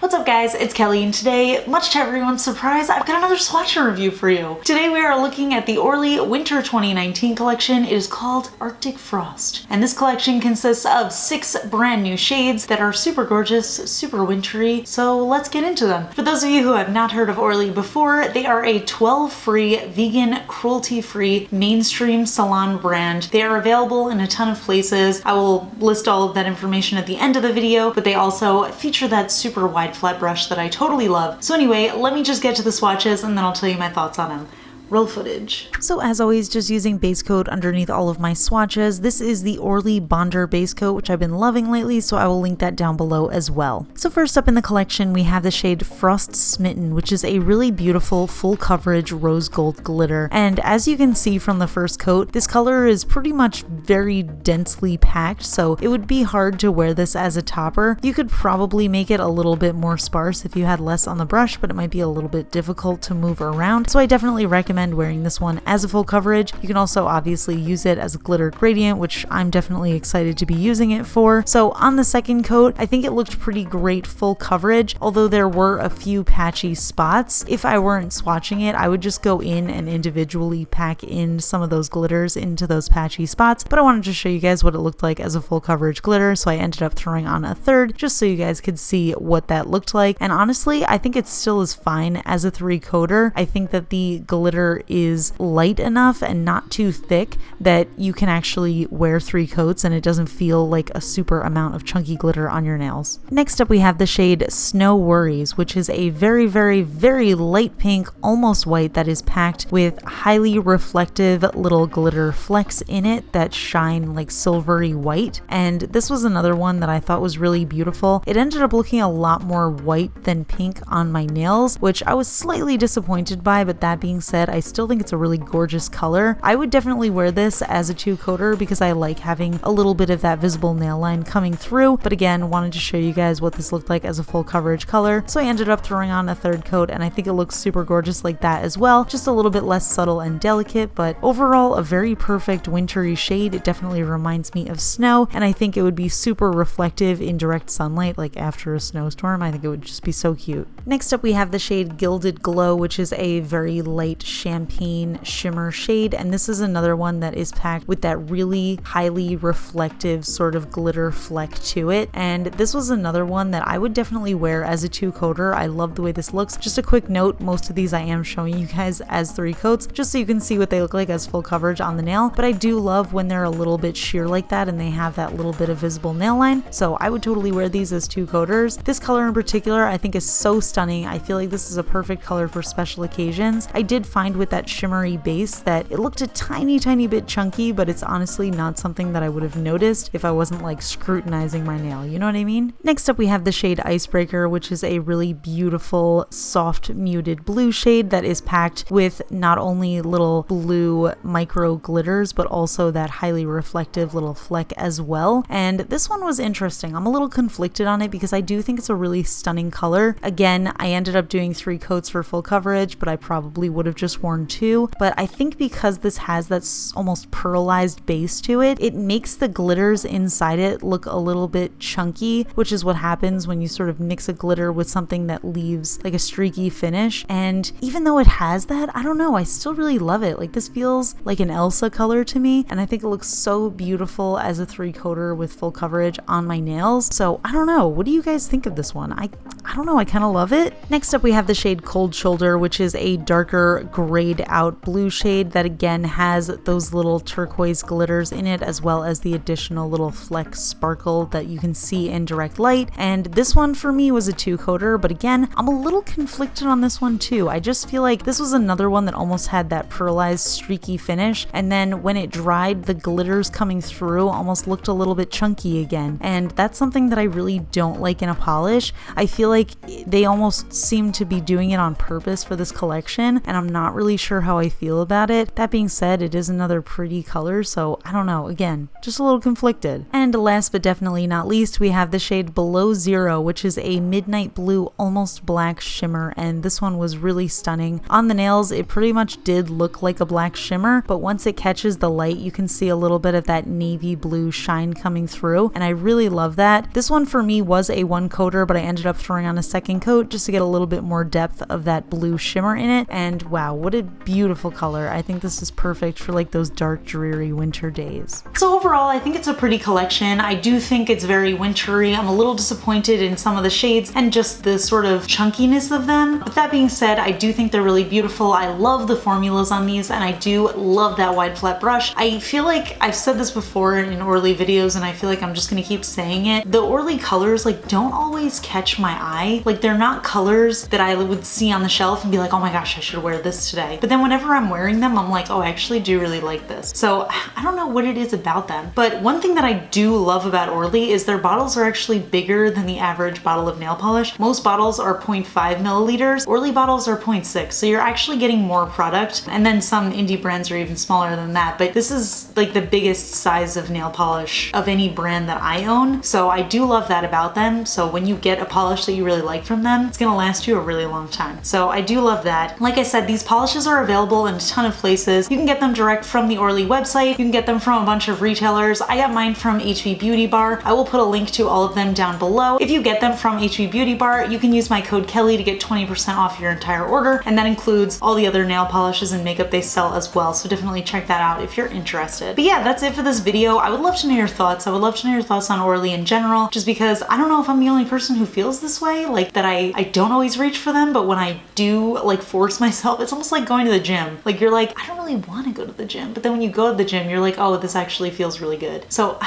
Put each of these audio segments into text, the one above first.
What's up guys, it's Kelly, and today, much to everyone's surprise, I've got another swatch review for you. Today we are looking at the ORLY Winter 2019 collection. It is called Arctic Frost. And this collection consists of 6 brand new shades that are super gorgeous, super wintry, so let's get into them. For those of you who have not heard of ORLY before, they are a 12-free, vegan, cruelty-free, mainstream salon brand. They are available in a ton of places. I will list all of that information at the end of the video, but they also feature that super wide flat brush that I totally love. So anyway, let me just get to the swatches and then I'll tell you my thoughts on them. Roll footage. So as always, just using base coat underneath all of my swatches. This is the ORLY Bonder base coat, which I've been loving lately, so I will link that down below as well. So first up in the collection, we have the shade Frost Smitten, which is a really beautiful full coverage rose gold glitter. And as you can see from the first coat, this color is pretty much very densely packed, so it would be hard to wear this as a topper. You could probably make it a little bit more sparse if you had less on the brush, but it might be a little bit difficult to move around. So I definitely recommend wearing this one as a full coverage. You can also obviously use it as a glitter gradient, which I'm definitely excited to be using it for. So on the second coat, I think it looked pretty great full coverage, although there were a few patchy spots. If I weren't swatching it, I would just go in and individually pack in some of those glitters into those patchy spots, but I wanted to show you guys what it looked like as a full coverage glitter, so I ended up throwing on a third just so you guys could see what that looked like. And honestly, I think it still is fine as a 3-coater. I think that the glitter is light enough and not too thick that you can actually wear 3 coats and it doesn't feel like a super amount of chunky glitter on your nails. Next up we have the shade Snow Worries, which is a very, very, very light pink, almost white, that is packed with highly reflective little glitter flecks in it that shine like silvery white. And this was another one that I thought was really beautiful. It ended up looking a lot more white than pink on my nails, which I was slightly disappointed by, but that being said, I still think it's a really gorgeous color. I would definitely wear this as a 2-coater because I like having a little bit of that visible nail line coming through, but again, wanted to show you guys what this looked like as a full coverage color, so I ended up throwing on a 3rd coat, and I think it looks super gorgeous like that as well, just a little bit less subtle and delicate, but overall a very perfect wintry shade. It definitely reminds me of snow, and I think it would be super reflective in direct sunlight, like after a snowstorm. I think it would just be so cute. Next up we have the shade Gilded Glow, which is a very light champagne shimmer shade, and this is another one that is packed with that really highly reflective sort of glitter fleck to it, and this was another one that I would definitely wear as a 2-coater. I love the way this looks. Just a quick note, most of these I am showing you guys as 3 coats just so you can see what they look like as full coverage on the nail, but I do love when they're a little bit sheer like that and they have that little bit of visible nail line, so I would totally wear these as 2-coaters. This color in particular I think is so stunning. I feel like this is a perfect color for special occasions. I did find with that shimmery base that it looked a tiny bit chunky, but it's honestly not something that I would have noticed if I wasn't like scrutinizing my nail, you know what I mean? Next up we have the shade Icebreaker, which is a really beautiful soft muted blue shade that is packed with not only little blue micro glitters but also that highly reflective little fleck as well. And this one was interesting. I'm a little conflicted on it because I do think it's a really stunning color. Again, I ended up doing 3 coats for full coverage, but I probably would have just worn 2, but I think because this has that almost pearlized base to it, it makes the glitters inside it look a little bit chunky, which is what happens when you sort of mix a glitter with something that leaves like a streaky finish. And even though it has that, I don't know, I still really love it. Like, this feels like an Elsa color to me, and I think it looks so beautiful as a 3-coater with full coverage on my nails. So I don't know, what do you guys think of this one? I don't know, I kind of love it. Next up we have the shade Cold Shoulder, which is a darker grayed out blue shade that again has those little turquoise glitters in it, as well as the additional little fleck sparkle that you can see in direct light. And this one for me was a 2-coater, but again, I'm a little conflicted on this one too. I just feel like this was another one that almost had that pearlized streaky finish, and then when it dried, the glitters coming through almost looked a little bit chunky again, and that's something that I really don't like in a polish. I feel like they almost seem to be doing it on purpose for this collection, and I'm not really really sure how I feel about it. That being said, it is another pretty color, so I don't know. Again, just a little conflicted. And last but definitely not least, we have the shade Below Zero, which is a midnight blue, almost black shimmer, and this one was really stunning. On the nails, it pretty much did look like a black shimmer, but once it catches the light, you can see a little bit of that navy blue shine coming through, and I really love that. This one for me was a one coater, but I ended up throwing on a second coat just to get a little bit more depth of that blue shimmer in it, and wow, what a beautiful color. I think this is perfect for like those dark, dreary winter days. So overall, I think it's a pretty collection. I do think it's very wintry. I'm a little disappointed in some of the shades and just the sort of chunkiness of them. But that being said, I do think they're really beautiful. I love the formulas on these, and I do love that wide flat brush. I feel like I've said this before in Orly videos, and I feel like I'm just gonna keep saying it. The Orly colors like don't always catch my eye. Like they're not colors that I would see on the shelf and be like, oh my gosh, I should wear this today. But then whenever I'm wearing them, I'm like, oh, I actually do really like this. So I don't know what it is about them. But one thing that I do love about Orly is their bottles are actually bigger than the average bottle of nail polish. Most bottles are 0.5 milliliters. Orly bottles are 0.6. So you're actually getting more product. And then some indie brands are even smaller than that. But this is like the biggest size of nail polish of any brand that I own. So I do love that about them. So when you get a polish that you really like from them, it's gonna last you a really long time. So I do love that. Like I said, these polishes are available in a ton of places. You can get them direct from the Orly website. You can get them from a bunch of retailers. I got mine from HV Beauty Bar. I will put a link to all of them down below. If you get them from HV Beauty Bar, you can use my code KELLI to get 20% off your entire order, and that includes all the other nail polishes and makeup they sell as well, so definitely check that out if you're interested. But yeah, that's it for this video. I would love to know your thoughts. I would love to know your thoughts on Orly in general, just because I don't know if I'm the only person who feels this way, like that I don't always reach for them, but when I do like force myself, it's almost like going to the gym. Like you're like, I don't really want to go to the gym, but then when you go to the gym, you're like, oh, this actually feels really good. So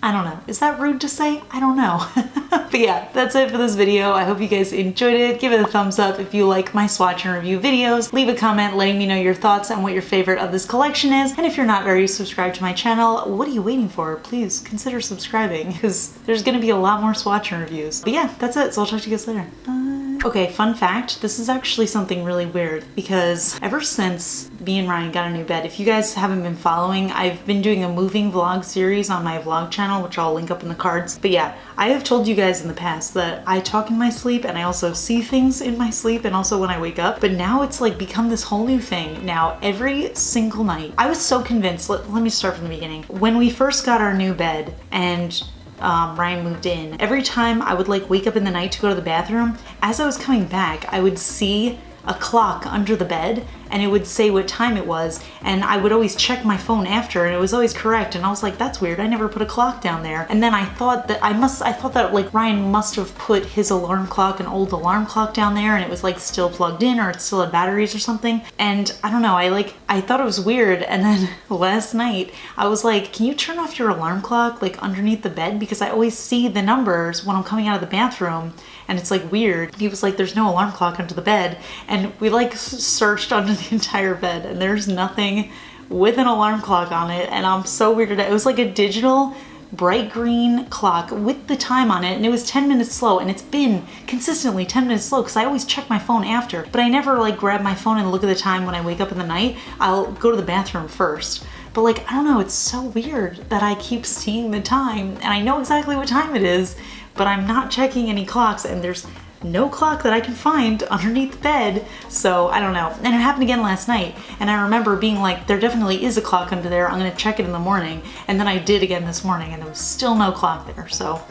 I don't know. Is that rude to say? I don't know. But yeah, that's it for this video. I hope you guys enjoyed it. Give it a thumbs up if you like my swatch and review videos. Leave a comment letting me know your thoughts on what your favorite of this collection is. And if you're not already subscribed to my channel, what are you waiting for? Please consider subscribing, because there's gonna be a lot more swatch and reviews. But yeah, that's it. So I'll talk to you guys later. Bye. Okay, fun fact, this is actually something really weird because ever since me and Ryan got a new bed, if you guys haven't been following, I've been doing a moving vlog series on my vlog channel, which I'll link up in the cards. But yeah, I have told you guys in the past that I talk in my sleep and I also see things in my sleep and also when I wake up. But now it's like become this whole new thing. Now every single night, I was so convinced, let me start from the beginning. When we first got our new bed and Ryan moved in, every time I would like wake up in the night to go to the bathroom, as I was coming back, I would see a clock under the bed and it would say what time it was, and I would always check my phone after and it was always correct, and I was like, that's weird, I never put a clock down there. And then I thought that I thought that like Ryan must have put his alarm clock, an old alarm clock, down there and it was like still plugged in or it still had batteries or something. And I don't know, I thought it was weird, and then last night I was like, can you turn off your alarm clock like underneath the bed, because I always see the numbers when I'm coming out of the bathroom and it's like weird. He was like, there's no alarm clock under the bed, and we like searched under the entire bed and there's nothing with an alarm clock on it, and I'm so weirded out. It was like a digital bright green clock with the time on it, and it was 10 minutes slow, and it's been consistently 10 minutes slow because I always check my phone after, but I never like grab my phone and look at the time when I wake up in the night. I'll go to the bathroom first. But like, I don't know, it's so weird that I keep seeing the time and I know exactly what time it is, but I'm not checking any clocks, and there's no clock that I can find underneath the bed. So I don't know. And it happened again last night, and I remember being like, there definitely is a clock under there, I'm gonna check it in the morning. And then I did again this morning and there was still no clock there. So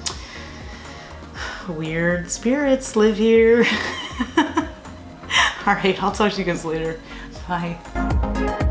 weird spirits live here. All right, I'll talk to you guys later. Bye.